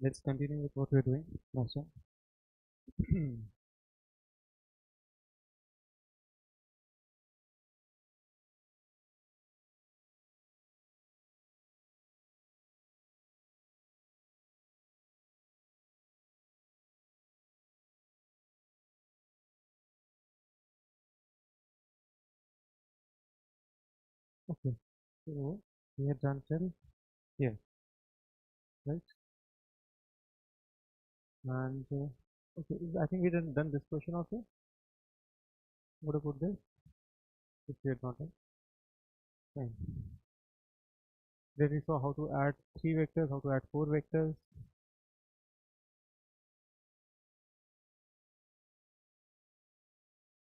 Let's continue with what we're doing last time. Okay, so we had done till here, right? And okay, I think we done this question also. What about this? If we had not done, fine. Then we saw how to add three vectors, how to add four vectors.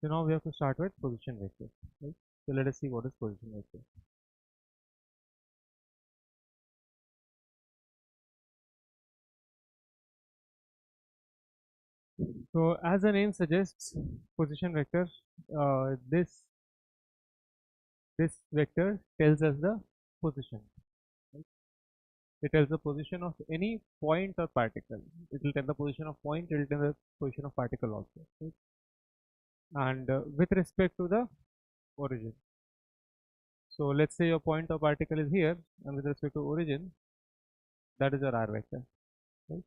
So now we have to start with position vector, right? So let us see what is position vector. So as the name suggests, position vector, this vector tells us the position. Right? It tells the position of any point or particle. It will tell the position of point. It will tell the position of particle also. Right? And with respect to the origin. So let's say your point or particle is here, and with respect to origin, that is your r vector. Right?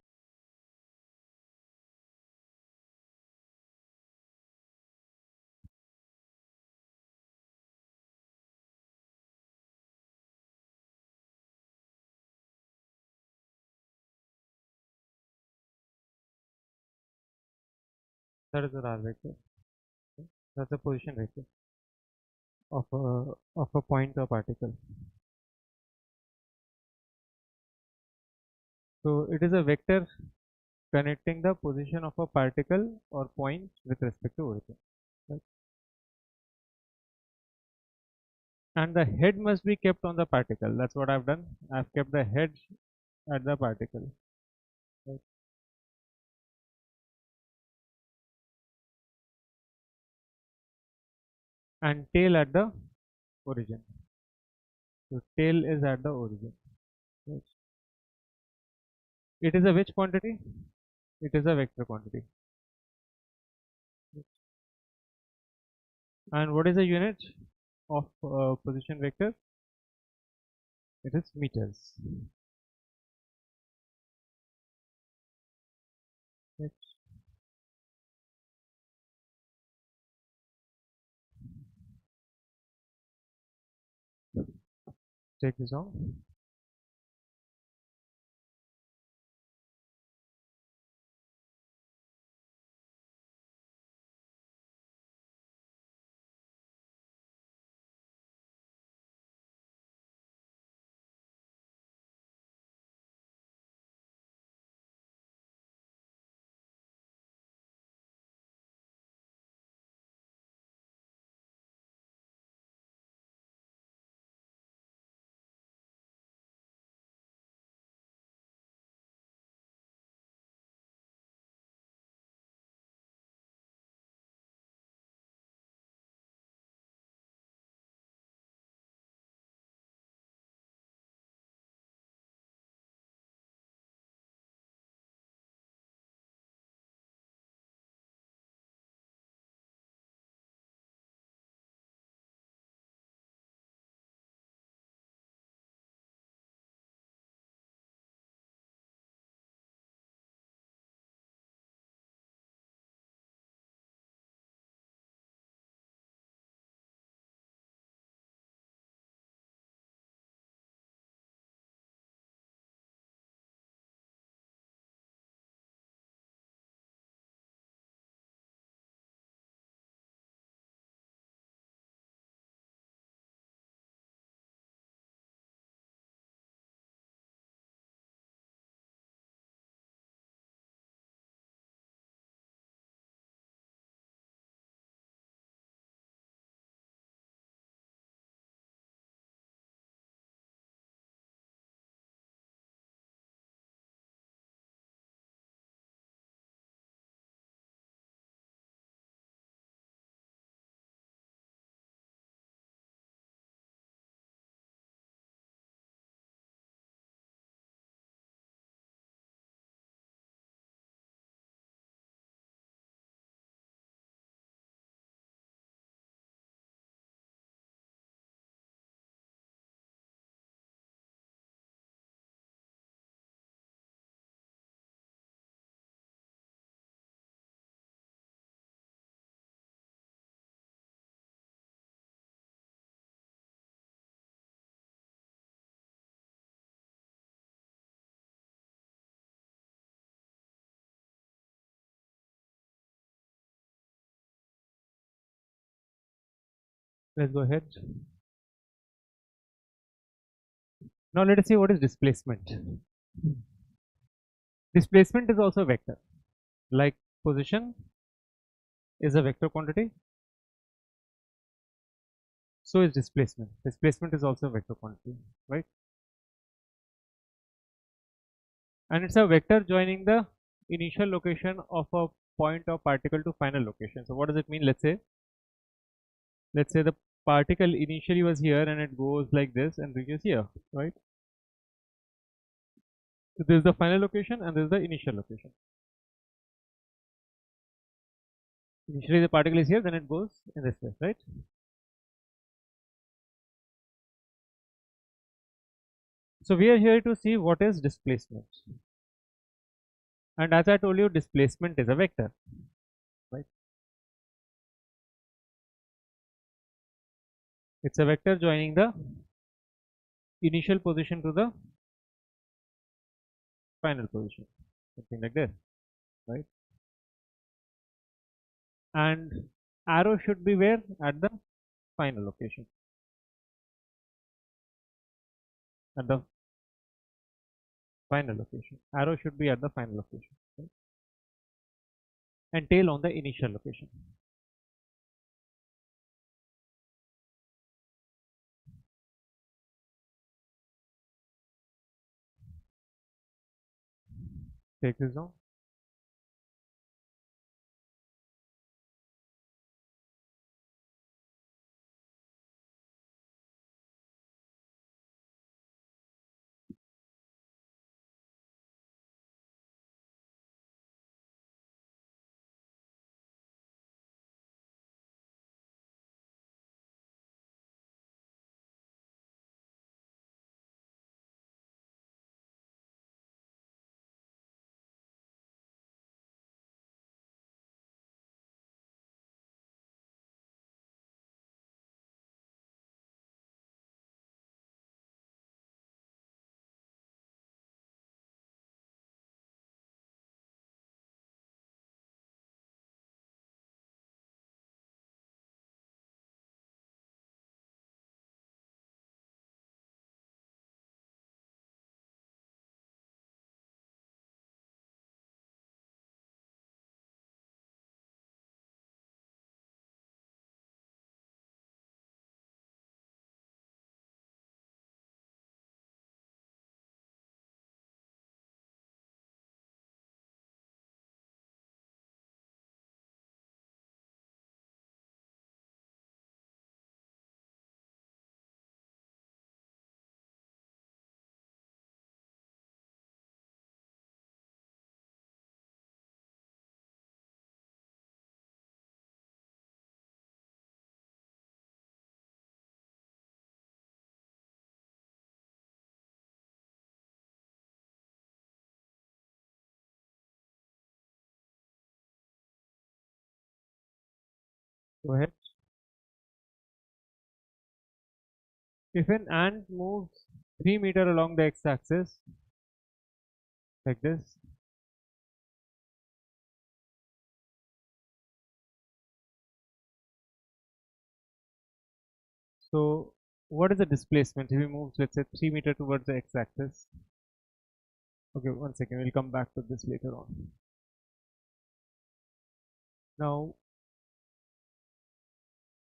That is your r vector. Okay? That's the position vector of a point or particle. So it is a vector connecting the position of a particle or point with respect to origin. Right? And the head must be kept on the particle. That's what I've done. I've kept the head at the particle, right? And tail at the origin. So tail is at the origin. Right? It is a which quantity? It is a vector quantity. And what is the unit of position vector? It is meters. Let's take this out. let's go ahead. Now let us see what is displacement. Displacement is also a vector. Like position is a vector quantity, so is displacement. Displacement is also a vector quantity, right? And it's a vector joining the initial location of a point or particle to final location. So what does it mean? Let's say the particle initially was here and it goes like this and reaches here, right? So this is the final location and this is the initial location. Initially the particle is here, then it goes in this way, right? So we are here to see what is displacement. And as I told you, displacement is a vector, right? It's a vector joining the initial position to the final position, something like this, right? And arrow should be where? At the final location. At the final location. Arrow should be at the final location, right? And tail on the initial location. Take this down. Go ahead. If an ant moves 3 meters along the x-axis like this, so what is the displacement if he moves, let's say, 3 meters towards the x-axis? Okay, one second, we'll come back to this later on. Now,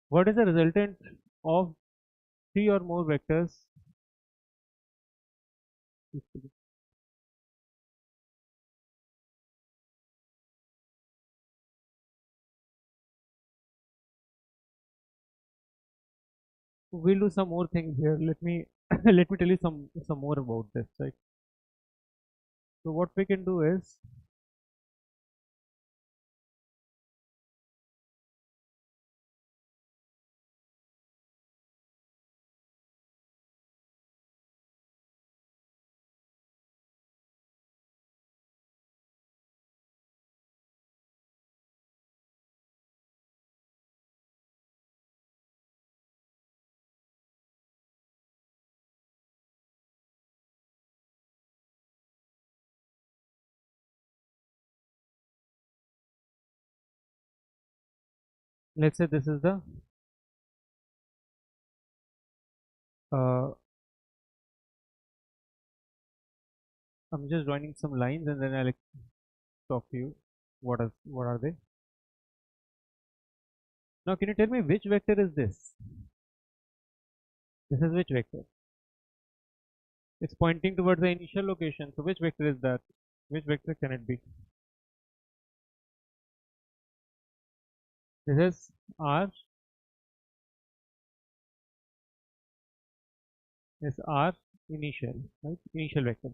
what is the resultant of 3 or more vectors? We'll do some more things here. Let me let me tell you some more about this, right? So what we can do is, let's say this is the Uh, I'm just joining some lines and then I'll talk to you. What are they? Now, can you tell me which vector is this? This is which vector? It's pointing towards the initial location. So which vector is that? Which vector can it be? This is R. Is R initial, right? Initial vector.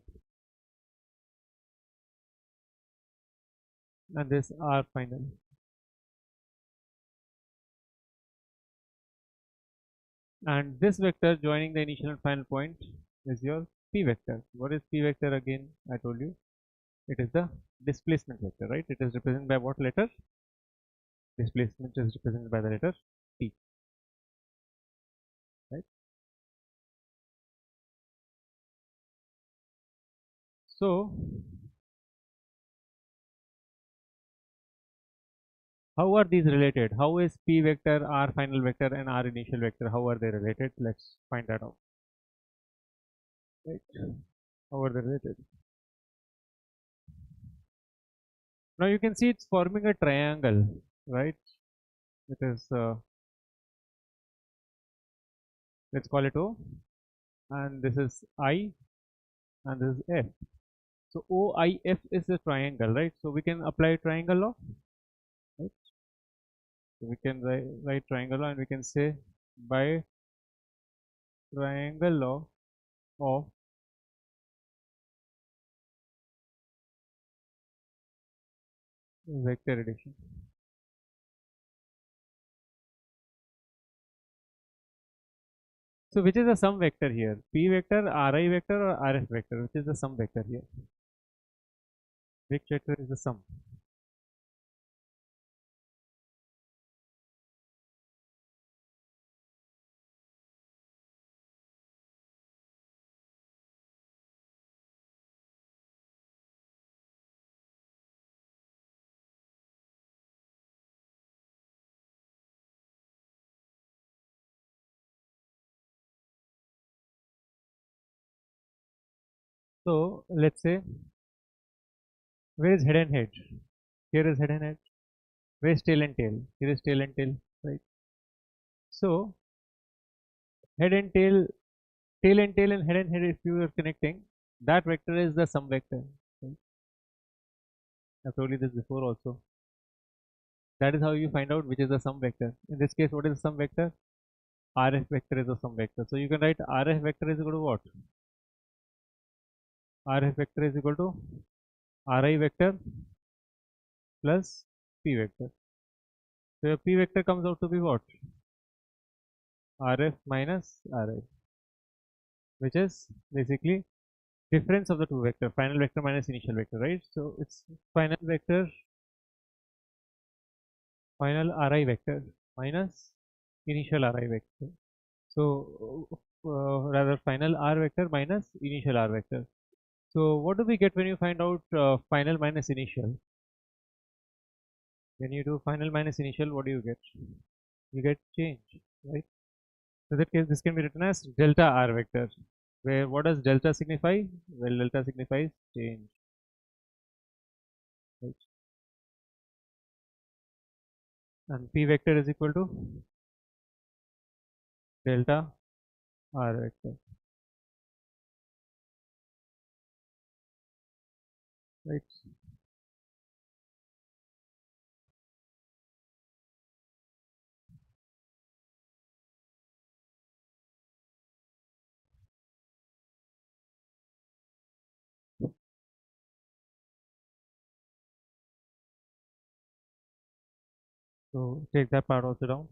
And this R final. And this vector joining the initial and final point is your P vector. What is P vector again? I told you. It is the displacement vector, right? It is represented by what letter? Displacement is represented by the letter T, right? So, how are these related? How is P vector, R final vector, and R initial vector? How are they related? Let's find that out. Right? How are they related? Now you can see it's forming a triangle, right? It is, let's call it O, and this is I, and this is F. So OIF is a triangle, right? So we can apply triangle law, right? So we can write triangle law and we can say by triangle law of vector addition. So which is the sum vector here? P vector, Ri vector or Rf vector? Which is the sum vector here? Which vector is the sum? So let's say, where is head and head? Here is head and head. Where is tail and tail? Here is tail and tail, right? So head and tail and tail and head, if you are connecting, that vector is the sum vector. Right? I've told you this before also. That is how you find out which is the sum vector. In this case, what is the sum vector? Rf vector is the sum vector. So you can write Rf vector is equal to what? Rf vector is equal to Ri vector plus P vector. So your P vector comes out to be what? Rf minus Ri, which is basically difference of the two vector, final vector minus initial vector, right? So it's final vector, final Ri vector minus initial Ri vector. So rather final R vector minus initial R vector. So what do we get when you find out final minus initial? When you do final minus initial, what do you get? You get change, right? So that case, this can be written as delta R vector, where what does delta signify? Well, delta signifies change, right? And P vector is equal to delta R vector, right? So take that part also down.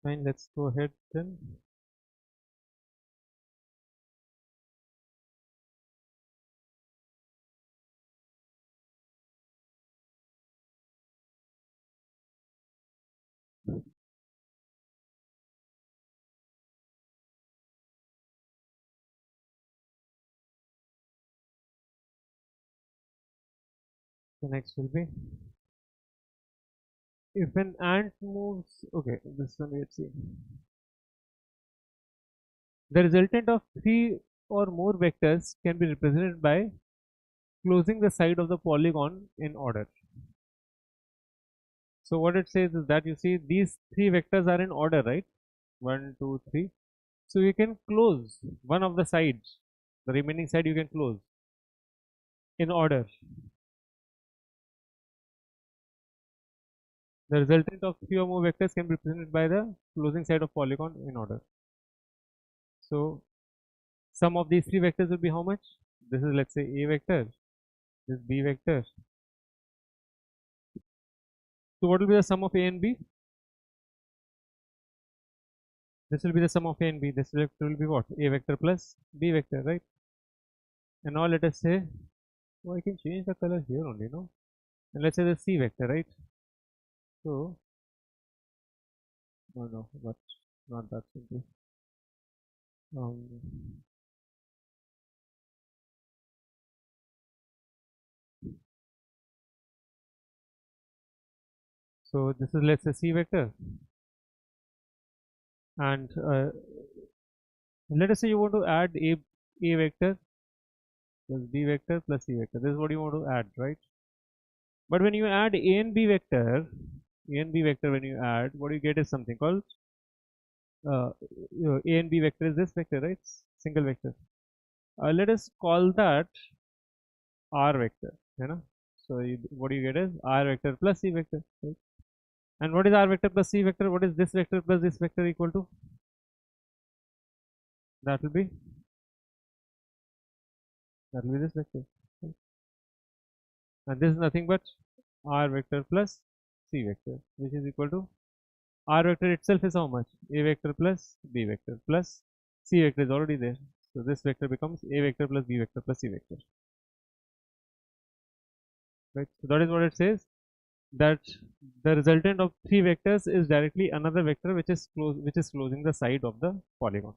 Fine, let's go ahead then. The next will be if an ant moves. Okay, this one let's see. The resultant of three or more vectors can be represented by closing the side of the polygon in order. So what it says is that you see these three vectors are in order, right? 1, 2, 3. So you can close one of the sides. The remaining side you can close in order. The resultant of three or more vectors can be represented by the closing side of polygon in order. So sum of these three vectors will be how much? This is, let's say, A vector, this B vector. So what will be the sum of A and B? This will be the sum of A and B. This vector will be what? A vector plus B vector, right? And now let us say, oh, I can change the color here only, no? And let's say the C vector, right? So, oh no, but not that simple. Um, so this is, let's say, C vector, and let us say you want to add A vector plus B vector plus C vector. This is what you want to add, right? But when you add A and B vector, when you add, what you get is something called A and B vector is this vector, right? Single vector. Let us call that R vector, you know. So what you get is R vector plus C vector, right? And what is R vector plus C vector? What is this vector plus this vector equal to? That will be this vector, right? And this is nothing but R vector plus C vector, which is equal to R vector itself is how much? A vector plus B vector plus C vector is already there. So this vector becomes A vector plus B vector plus C vector, right? So that is what it says, that the resultant of three vectors is directly another vector which is closing the side of the polygon.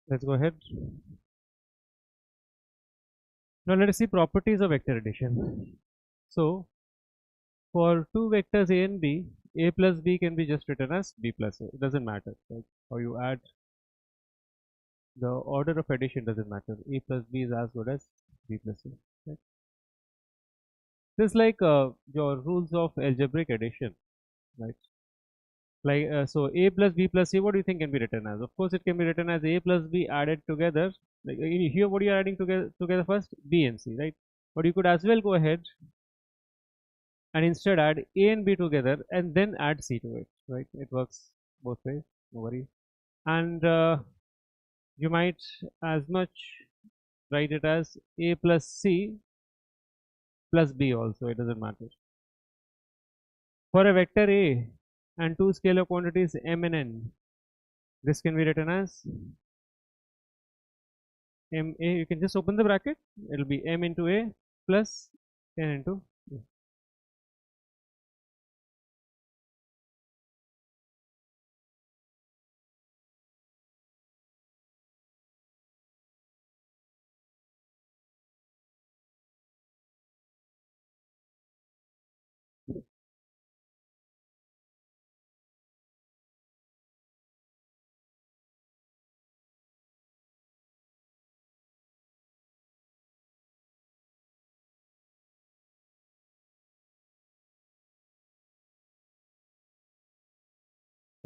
Let's go ahead. Now let us see properties of vector addition. So for two vectors a and b, a plus b can be just written as b plus a. It doesn't matter. Right? How you add the order of addition doesn't matter. A plus b is as good as b plus a. Right? This is like your rules of algebraic addition, right? Like so, a plus b plus c. What do you think can be written as? Of course, it can be written as a plus b added together. Like here, what you are adding together first, b and c, right? But you could as well go ahead and instead add a and b together and then add c to it, right? It works both ways. No worries. And you might as much write it as a plus c plus b also. It doesn't matter. For a vector a and two scalar quantities m and n, this can be written as m a. You can just open the bracket. It will be m into a plus n into a.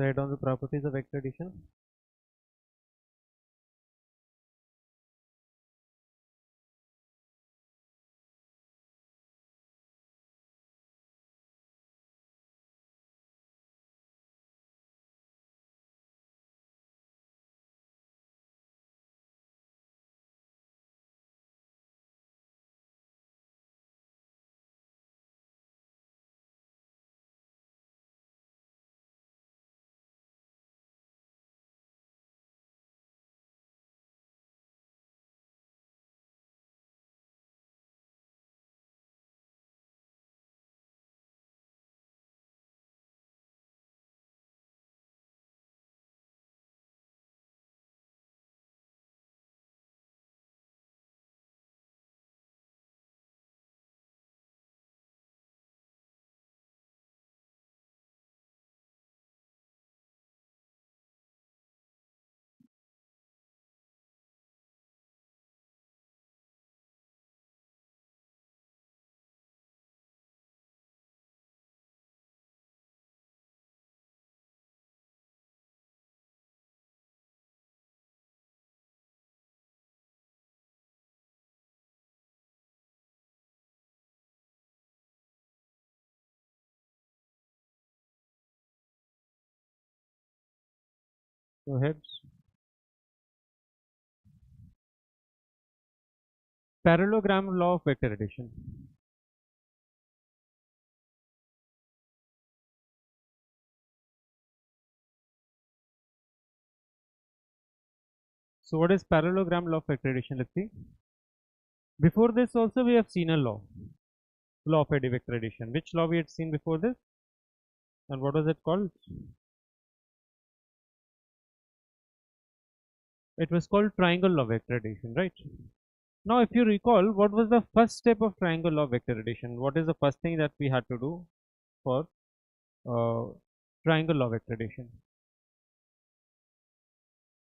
Write down the properties of vector addition. Go ahead. Parallelogram law of vector addition. So what is parallelogram law of vector addition? Let's see. Before this also we have seen a law of eddy vector addition. Which law we had seen before this? And what was it called? It was called triangle law of vector addition, right? Now if you recall, what was the first step of triangle law of vector addition? What is the first thing that we had to do for uh, triangle law of vector addition?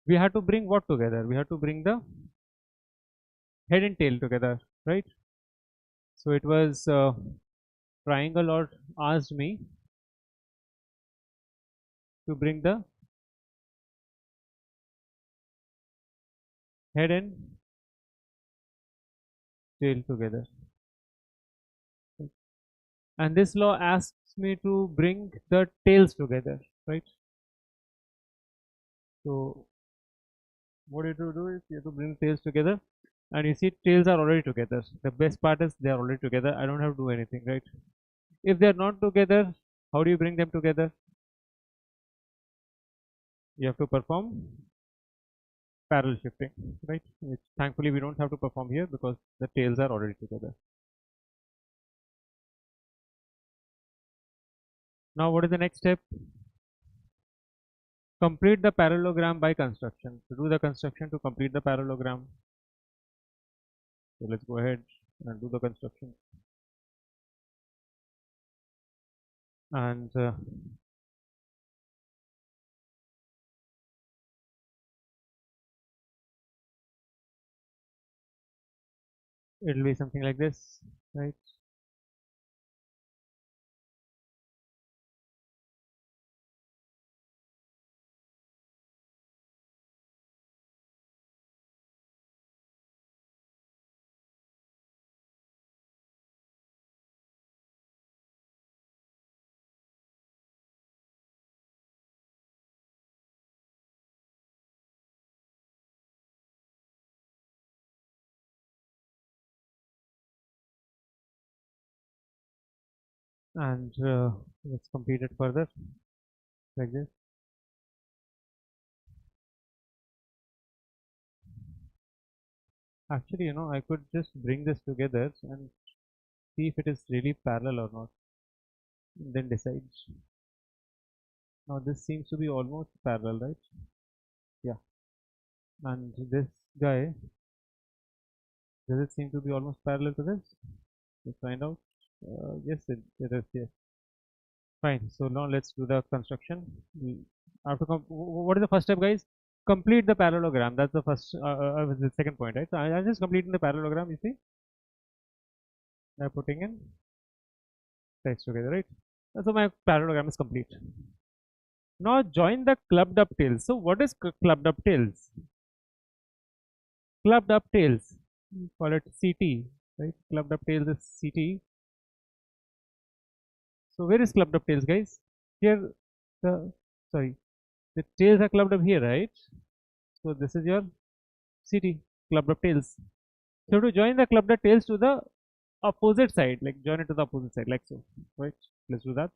We had to bring what together? We had to bring the head and tail together, right? So it was triangle law asked me to bring the head and tail together, and this law asks me to bring the tails together, right? So what you have to do is you have to bring tails together, and you see tails are already together. The best part is they are already together. I don't have to do anything, right? If they are not together, how do you bring them together? You have to perform parallel shifting, right? Which thankfully we don't have to perform here because the tails are already together. Now what is the next step? Complete the parallelogram by construction. To do the construction to complete the parallelogram. So let's go ahead and do the construction. And it'll be something like this, right? And let's complete it further like this. Actually, I could just bring this together and see if it is really parallel or not, and then decide. Now this seems to be almost parallel, right? Yeah. And this guy, does it seem to be almost parallel to this? Let's find out. Yes, it is. Yes. Fine. So now let's do the construction. After what is the first step, guys? Complete the parallelogram. That's the first. The second point, right? So I'm just completing the parallelogram. You see, by putting in text together, right? So my parallelogram is complete. Now join the clubbed up tails. So what is clubbed up tails? Clubbed up tails. Call it CT, right? Clubbed up tails is CT. So where is clubbed up tails, guys? Here, sorry, the tails are clubbed up here, right? So this is your CT, clubbed up tails. So to join the clubbed up tails to the opposite side, like join it to the opposite side, like so, right? Let's do that.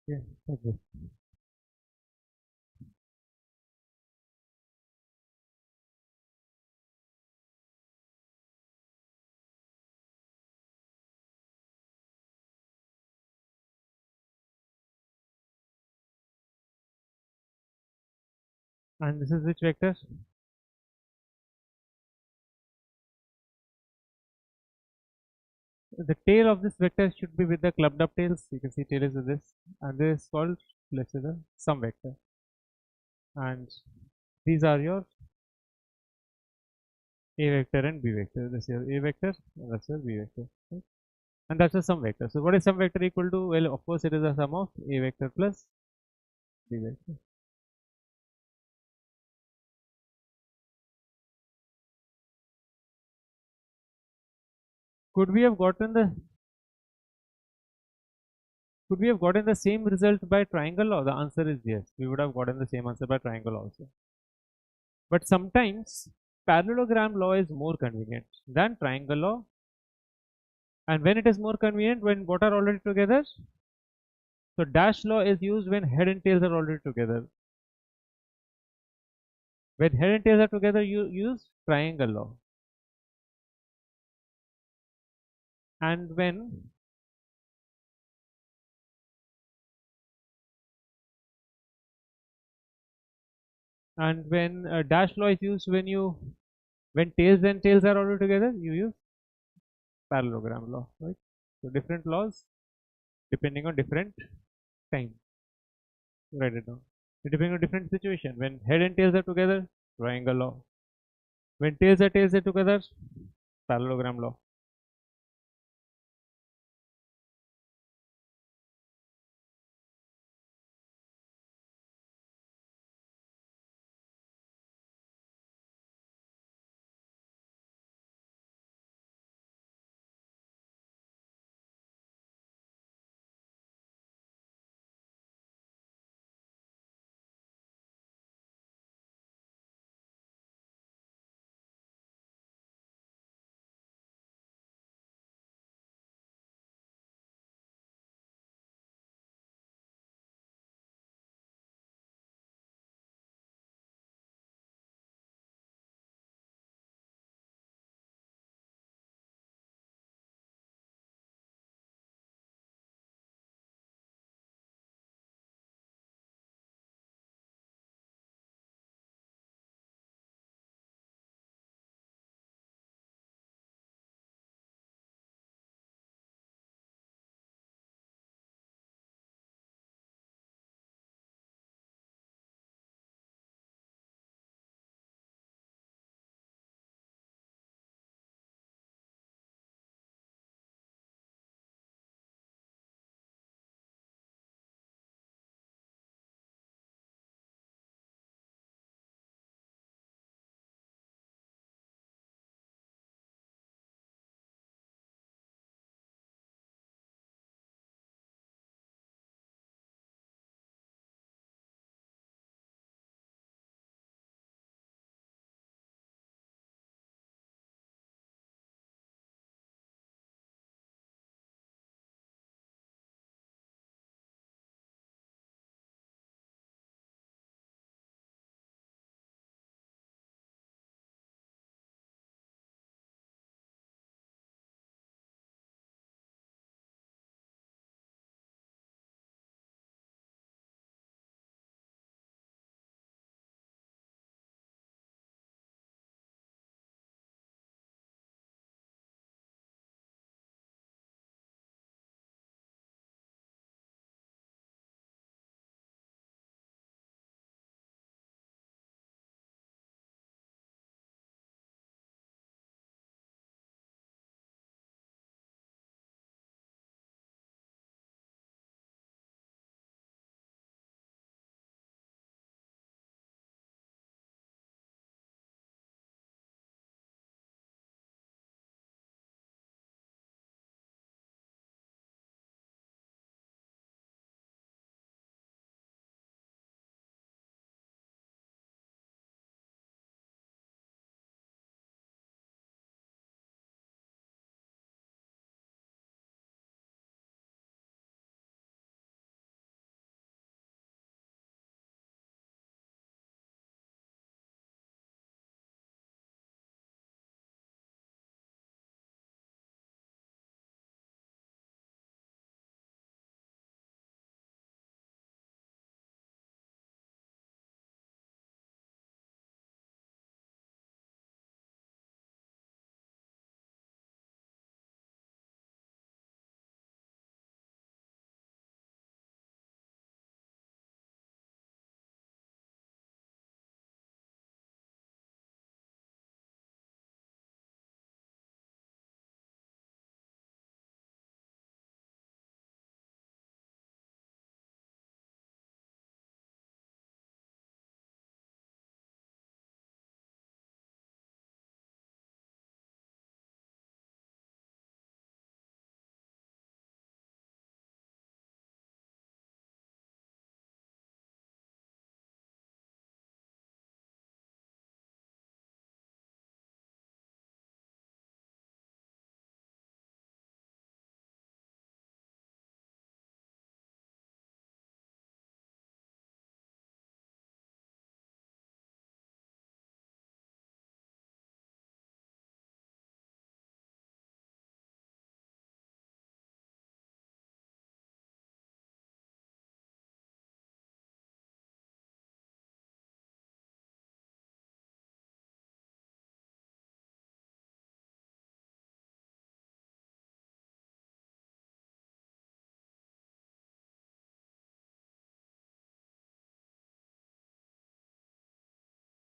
Yeah, like this. And this is which vector? The tail of this vector should be with the clubbed up tails. You can see tail is with this, and this is called, let's say, the sum vector. And these are your A vector and B vector. This is your A vector, and that's your B vector. Right? And that's a sum vector. So what is sum vector equal to? Well, of course, it is a sum of A vector plus B vector. Could we have gotten the same result by triangle law? The answer is yes. We would have gotten the same answer by triangle also. But sometimes parallelogram law is more convenient than triangle law. And when it is more convenient, when what are already together? So dash law is used when head and tails are already together. When head and tails are together, you use triangle law. And when dash law is used when tails and tails are already together, you use parallelogram law, right? So different laws depending on different time. Write it down. So depending on different situation. When head and tails are together, triangle law. When tails are together, parallelogram law.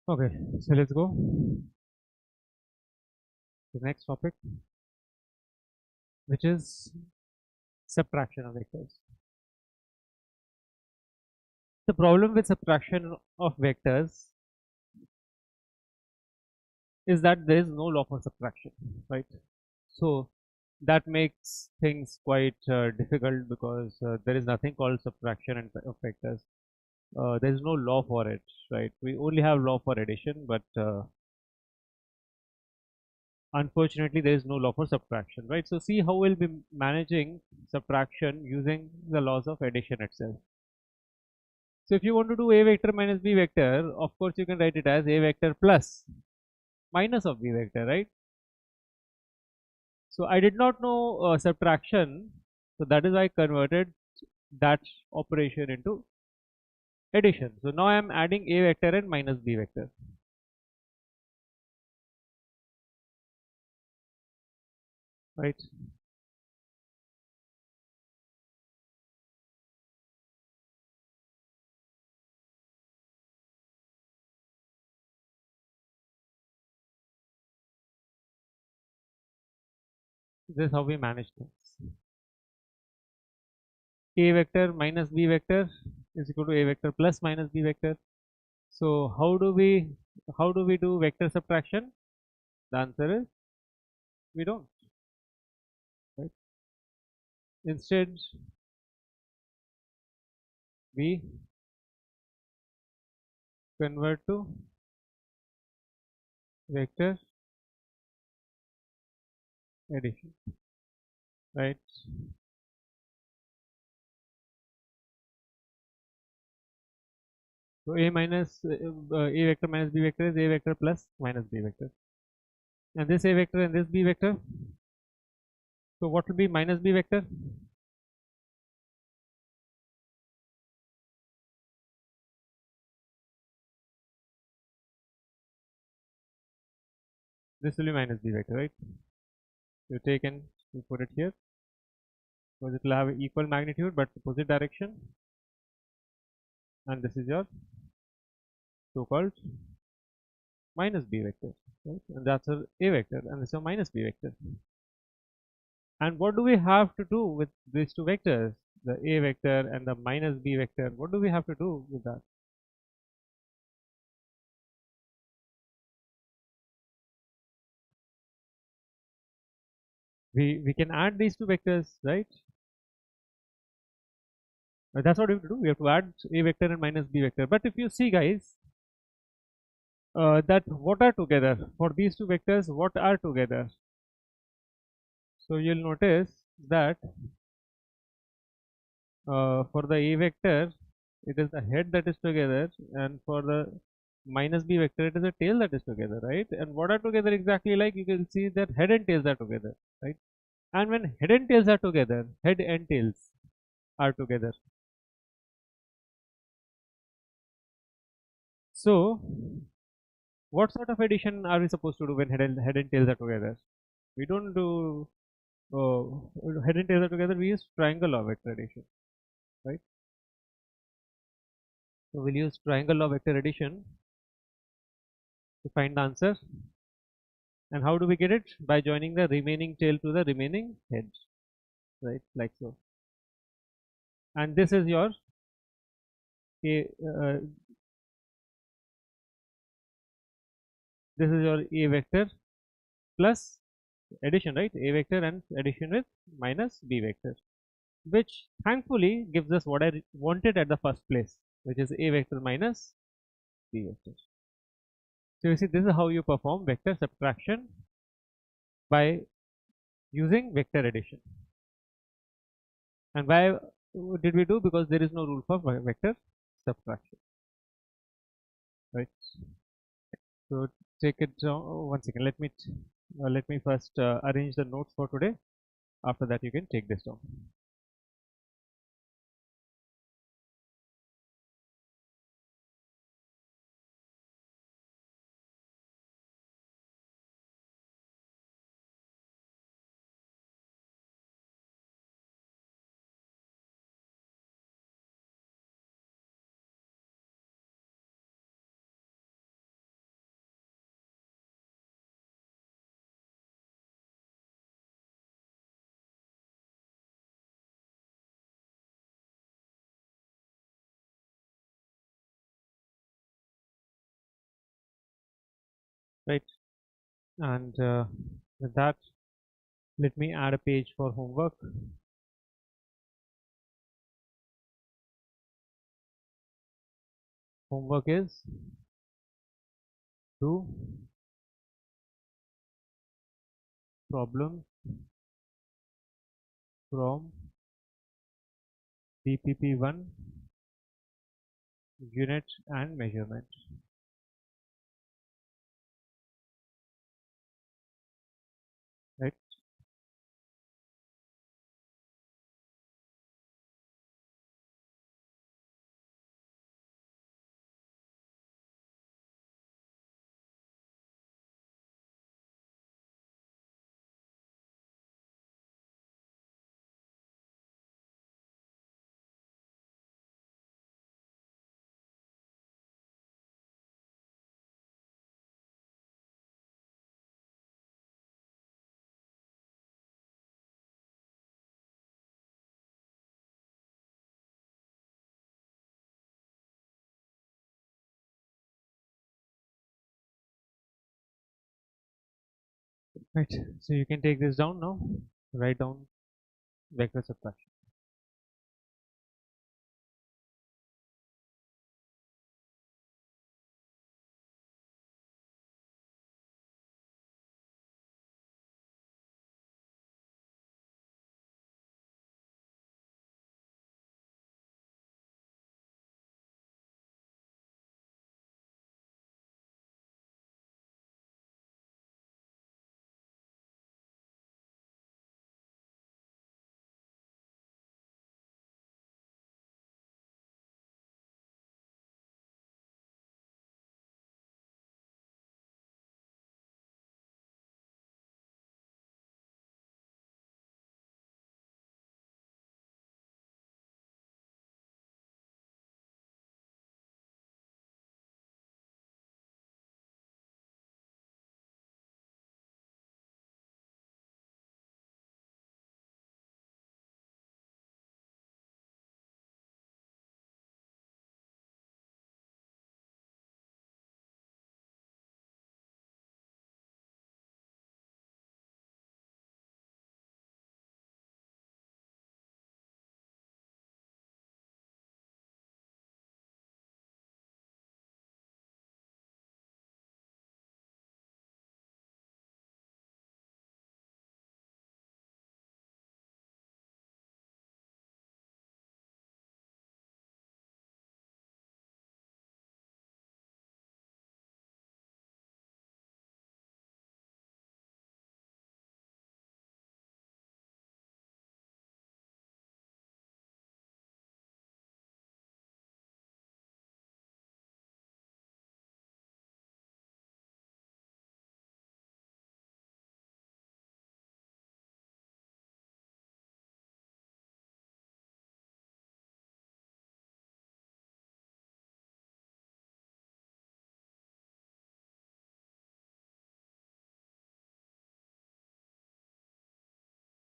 Okay, so let's go to the next topic, which is subtraction of vectors. The problem with subtraction of vectors is that there is no law for subtraction, right? So that makes things quite difficult because there is nothing called subtraction of vectors. There is no law for it, right? We only have law for addition, but unfortunately there is no law for subtraction, right? So see how we'll be managing subtraction using the laws of addition itself. So if you want to do a vector minus b vector, of course you can write it as a vector plus minus of b vector, right? So I did not know subtraction, so that is why I converted that operation into addition. So now I am adding a vector and minus b vector, right? This is how we manage things. A vector minus b vector is equal to a vector plus minus b vector. So how do we do vector subtraction? The answer is we don't. Right? Instead, we convert to vector addition, right? So a vector minus b vector is a vector plus minus b vector, and this a vector and this b vector. So what will be minus b vector? This will be minus b vector, right? You take and you put it here because it will have equal magnitude but opposite direction, and this is your so-called minus b vector, right? And that's a vector, and this is a minus b vector. And what do we have to do with these two vectors, the a vector and the minus b vector? What do we have to do with that? We can add these two vectors, right? That's what we have to do. We have to add a vector and minus b vector. But if you see, guys, that what are together for these two vectors, what are together? So you'll notice that for the a vector, it is the head that is together, and for the minus b vector, it is a tail that is together, right? And what are together exactly? Like you can see that head and tails are together, right? And when head and tails are together, head and tails are together. So what sort of addition are we supposed to do when head and tails are together? We don't do head and tails are together. We use triangle law vector addition, right? So we'll use triangle law vector addition to find the answer. And how do we get it? By joining the remaining tail to the remaining head, right? Like so. And this is your a. This is your a vector plus addition, right? A vector and addition with minus b vector, which thankfully gives us what I wanted at the first place, which is a vector minus b vector. So you see, this is how you perform vector subtraction by using vector addition. And why did we do? Because there is no rule for vector subtraction, right? So take it down. One second. Let me first arrange the notes for today. After that, you can take this down. right? And with that, let me add a page for homework. Homework is do problems from DPP1 unit and measurement, right? Right. So you can take this down now. Write down vector subtraction.